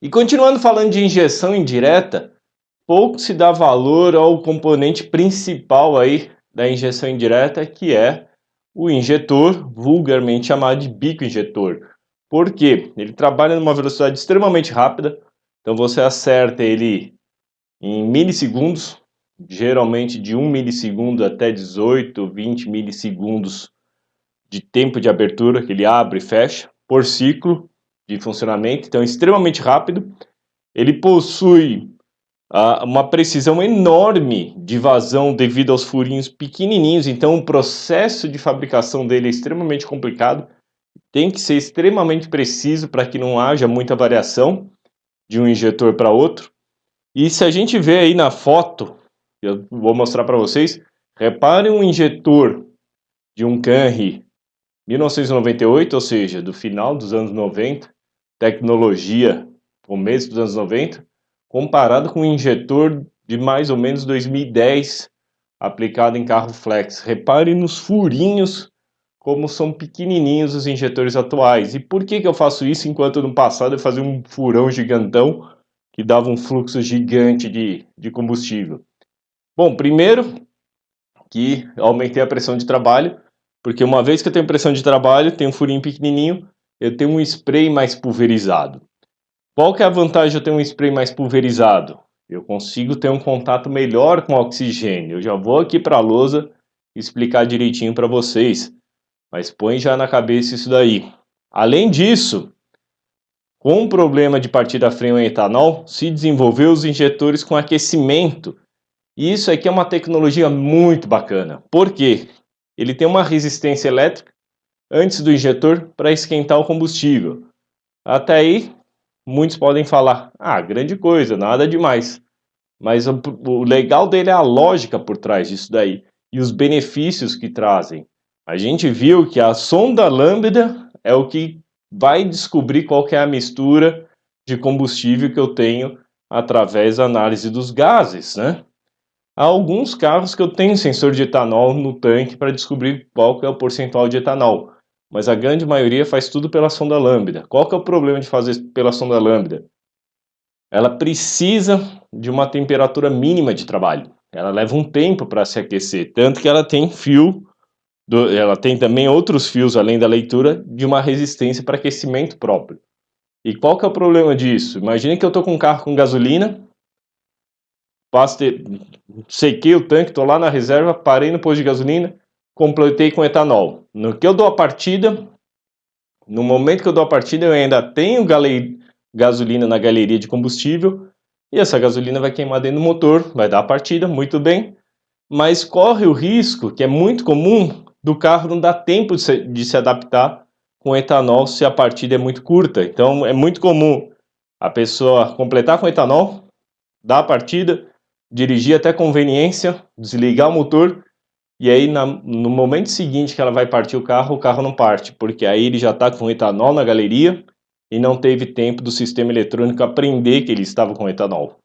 E continuando falando de injeção indireta, pouco se dá valor ao componente principal aí da injeção indireta, que é o injetor, vulgarmente chamado de bico injetor. Por quê? Ele trabalha numa velocidade extremamente rápida, então você acerta ele em milissegundos, geralmente de 1 milissegundo até 18, 20 milissegundos de tempo de abertura, que ele abre e fecha, por ciclo de funcionamento, então é extremamente rápido. Ele possui uma precisão enorme de vazão devido aos furinhos pequenininhos, então o processo de fabricação dele é extremamente complicado, tem que ser extremamente preciso para que não haja muita variação de um injetor para outro. E se a gente vê aí na foto, eu vou mostrar para vocês, reparem um injetor de um Canri 1998, ou seja, do final dos anos 90, tecnologia começo dos anos 90, comparado com um injetor de mais ou menos 2010, aplicado em carro flex. Repare nos furinhos, como são pequenininhos os injetores atuais. E por que eu faço isso, enquanto no passado eu fazia um furão gigantão, que dava um fluxo gigante de combustível? Bom, primeiro que eu aumentei a pressão de trabalho, porque uma vez que eu tenho pressão de trabalho, tenho um furinho pequenininho, eu tenho um spray mais pulverizado. Qual que é a vantagem de eu ter um spray mais pulverizado? Eu consigo ter um contato melhor com o oxigênio. Eu já vou aqui para a lousa explicar direitinho para vocês, mas põe já na cabeça isso daí. Além disso, com o problema de partida frio em etanol, se desenvolveu os injetores com aquecimento. E isso aqui é uma tecnologia muito bacana. Por quê? Ele tem uma resistência elétrica antes do injetor para esquentar o combustível. Até aí, muitos podem falar, grande coisa, nada demais. Mas o legal dele é a lógica por trás disso daí e os benefícios que trazem. A gente viu que a sonda lambda é o que vai descobrir qual que é a mistura de combustível que eu tenho através da análise dos gases, né? Há alguns carros que eu tenho sensor de etanol no tanque para descobrir qual que é o percentual de etanol, mas a grande maioria faz tudo pela sonda lambda. Qual que é o problema de fazer pela sonda lambda? Ela precisa de uma temperatura mínima de trabalho. Ela leva um tempo para se aquecer, tanto que ela tem ela tem também outros fios além da leitura de uma resistência para aquecimento próprio. E qual que é o problema disso? Imagine que eu estou com um carro com gasolina, sequei o tanque, estou lá na reserva, parei no posto de gasolina, completei com etanol. No momento que eu dou a partida, eu ainda tenho gasolina na galeria de combustível, e essa gasolina vai queimar dentro do motor, vai dar a partida, muito bem, mas corre o risco, que é muito comum, do carro não dar tempo de se adaptar com etanol se a partida é muito curta. Então é muito comum a pessoa completar com etanol, dar a partida, dirigir até conveniência, desligar o motor, e aí no momento seguinte que ela vai partir o carro não parte, porque aí ele já está com etanol na galeria e não teve tempo do sistema eletrônico aprender que ele estava com etanol.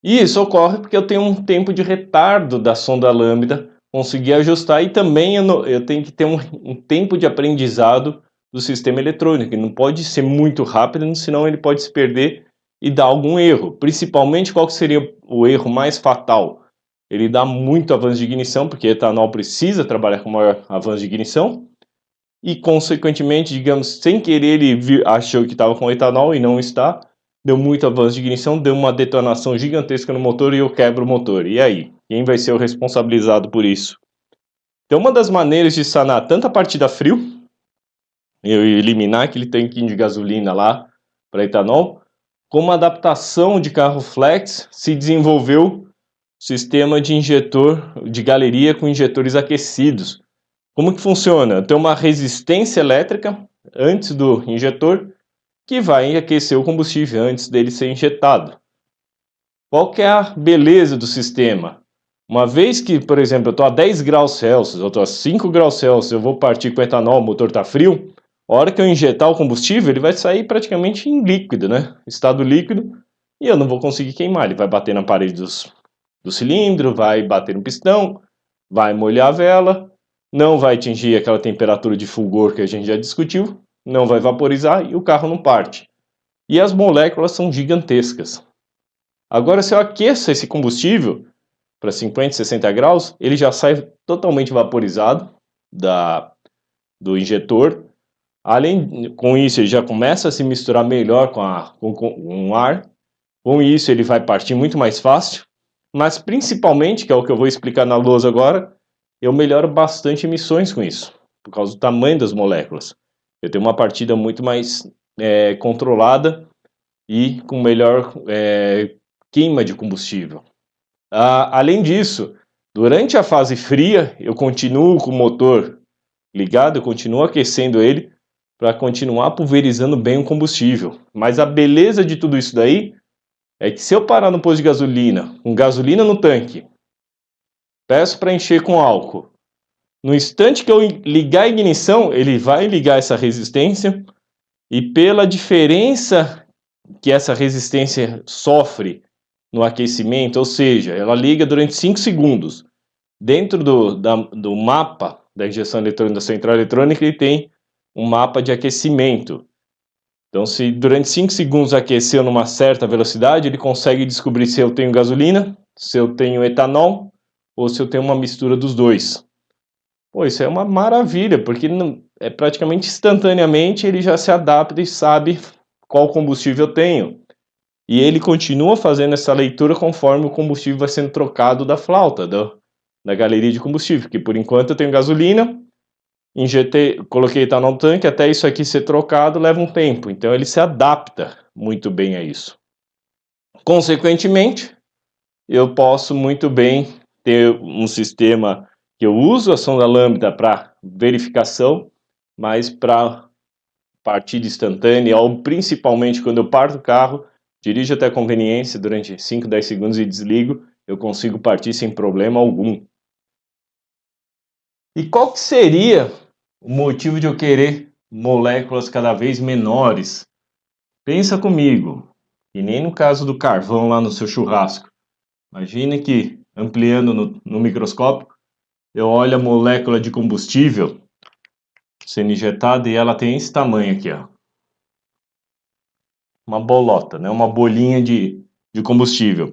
E isso ocorre porque eu tenho um tempo de retardo da sonda lambda conseguir ajustar, e também eu tenho que ter um tempo de aprendizado do sistema eletrônico. Ele não pode ser muito rápido, senão ele pode se perder e dar algum erro. Principalmente, qual que seria o erro mais fatal? Ele dá muito avanço de ignição, porque etanol precisa trabalhar com maior avanço de ignição, e consequentemente, digamos, sem querer ele achou que estava com etanol e não está, deu muito avanço de ignição, deu uma detonação gigantesca no motor e eu quebro o motor. E aí? Quem vai ser o responsabilizado por isso? Então, uma das maneiras de sanar tanto a partida frio, eu eliminar aquele tanquinho de gasolina lá para etanol, como a adaptação de carro flex, se desenvolveu sistema de injetor de galeria com injetores aquecidos. Como que funciona? Tem uma resistência elétrica antes do injetor que vai aquecer o combustível antes dele ser injetado. Qual que é a beleza do sistema? Uma vez que, por exemplo, eu estou a 10 graus Celsius, eu estou a 5 graus Celsius, eu vou partir com etanol, o motor está frio, a hora que eu injetar o combustível, ele vai sair praticamente em líquido, né? Estado líquido, e eu não vou conseguir queimar. Ele vai bater na parede do cilindro, vai bater no pistão, vai molhar a vela, não vai atingir aquela temperatura de fulgor que a gente já discutiu, não vai vaporizar e o carro não parte. e as moléculas são gigantescas. Agora, se eu aqueço esse combustível para 50, 60 graus, ele já sai totalmente vaporizado do injetor. Com isso, ele já começa a se misturar melhor com o ar. Com isso, ele vai partir muito mais fácil. Mas, principalmente, que é o que eu vou explicar na lousa agora, eu melhoro bastante emissões com isso, por causa do tamanho das moléculas. Eu tenho uma partida muito mais controlada e com melhor queima de combustível. Além disso, durante a fase fria, eu continuo com o motor ligado, eu continuo aquecendo ele para continuar pulverizando bem o combustível. Mas a beleza de tudo isso daí é que se eu parar no posto de gasolina, com gasolina no tanque, peço para encher com álcool, no instante que eu ligar a ignição, ele vai ligar essa resistência e pela diferença que essa resistência sofre no aquecimento, ou seja, ela liga durante 5 segundos. Dentro do mapa da injeção eletrônica da central eletrônica, ele tem um mapa de aquecimento. Então, se durante 5 segundos aqueceu numa certa velocidade, ele consegue descobrir se eu tenho gasolina, se eu tenho etanol ou se eu tenho uma mistura dos dois. Pô, isso é uma maravilha, porque praticamente instantaneamente ele já se adapta e sabe qual combustível eu tenho. E ele continua fazendo essa leitura conforme o combustível vai sendo trocado da flauta, da galeria de combustível, que por enquanto eu tenho gasolina, coloquei etanol no tanque, até isso aqui ser trocado leva um tempo, então ele se adapta muito bem a isso. Consequentemente, eu posso muito bem ter um sistema que eu uso a sonda lambda para verificação, mas para partida instantânea, ou principalmente quando eu parto o carro, dirijo até a conveniência durante 5, 10 segundos e desligo, eu consigo partir sem problema algum. E qual que seria o motivo de eu querer moléculas cada vez menores? Pensa comigo, e nem no caso do carvão lá no seu churrasco. Imagine que, ampliando no microscópio, eu olho a molécula de combustível sendo injetada e ela tem esse tamanho aqui, ó. Uma bolota, né? Uma bolinha de combustível.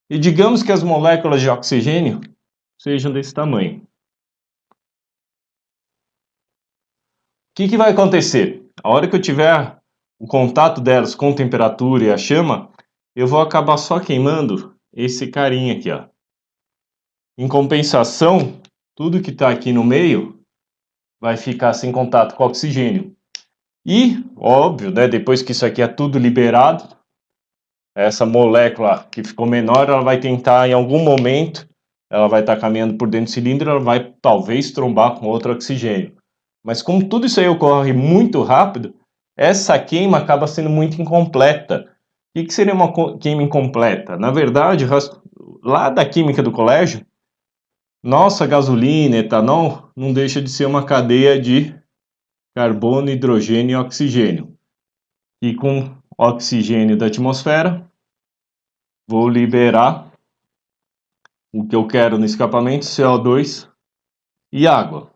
E digamos que as moléculas de oxigênio sejam desse tamanho. O que vai acontecer? A hora que eu tiver o contato delas com a temperatura e a chama, eu vou acabar só queimando esse carinha aqui, ó. Em compensação, tudo que está aqui no meio vai ficar sem contato com o oxigênio. E, óbvio, né, depois que isso aqui é tudo liberado, essa molécula que ficou menor, ela vai tentar em algum momento, ela vai estar caminhando por dentro do cilindro, ela vai talvez trombar com outro oxigênio. Mas como tudo isso aí ocorre muito rápido, essa queima acaba sendo muito incompleta. O que seria uma queima incompleta? Na verdade, lá da química do colégio, nossa gasolina, etanol, não deixa de ser uma cadeia de carbono, hidrogênio e oxigênio. E com oxigênio da atmosfera, vou liberar o que eu quero no escapamento, CO2 e água.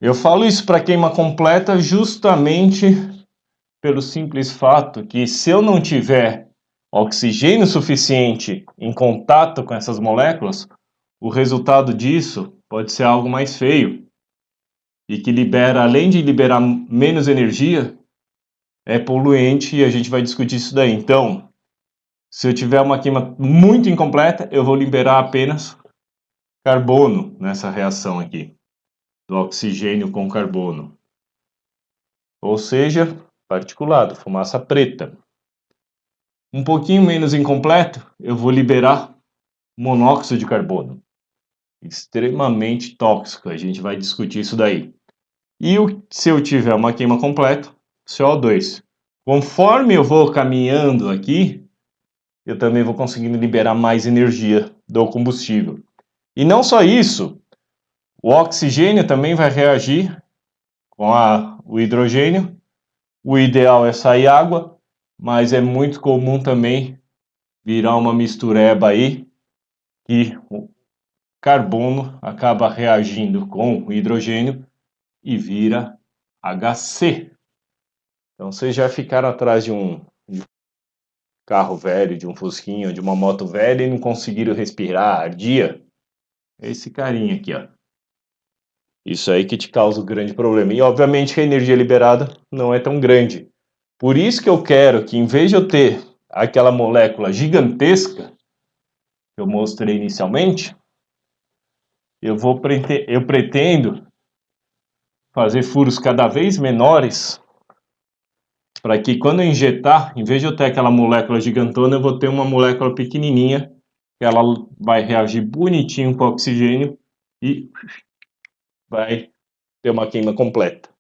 Eu falo isso para queima completa justamente pelo simples fato que se eu não tiver oxigênio suficiente em contato com essas moléculas, o resultado disso pode ser algo mais feio e que libera, além de liberar menos energia, é poluente e a gente vai discutir isso daí. Então, se eu tiver uma queima muito incompleta, eu vou liberar apenas carbono nessa reação aqui, do oxigênio com carbono. Ou seja, particulado, fumaça preta. Um pouquinho menos incompleto, eu vou liberar monóxido de carbono. Extremamente tóxico, a gente vai discutir isso daí. E se eu tiver uma queima completa, CO2. Conforme eu vou caminhando aqui, eu também vou conseguindo liberar mais energia do combustível. E não só isso, o oxigênio também vai reagir com o hidrogênio. O ideal é sair água, mas é muito comum também virar uma mistureba aí, que o carbono acaba reagindo com o hidrogênio e vira HC. Então vocês já ficaram atrás de um carro velho, de um fusquinho, de uma moto velha e não conseguiram respirar, ardia? Esse carinha aqui, ó. Isso aí que te causa o grande problema. E obviamente que a energia liberada não é tão grande. Por isso que eu quero que, em vez de eu ter aquela molécula gigantesca que eu mostrei inicialmente, eu pretendo fazer furos cada vez menores para que quando eu injetar, em vez de eu ter aquela molécula gigantona, eu vou ter uma molécula pequenininha que ela vai reagir bonitinho com o oxigênio e vai ter uma queima completa.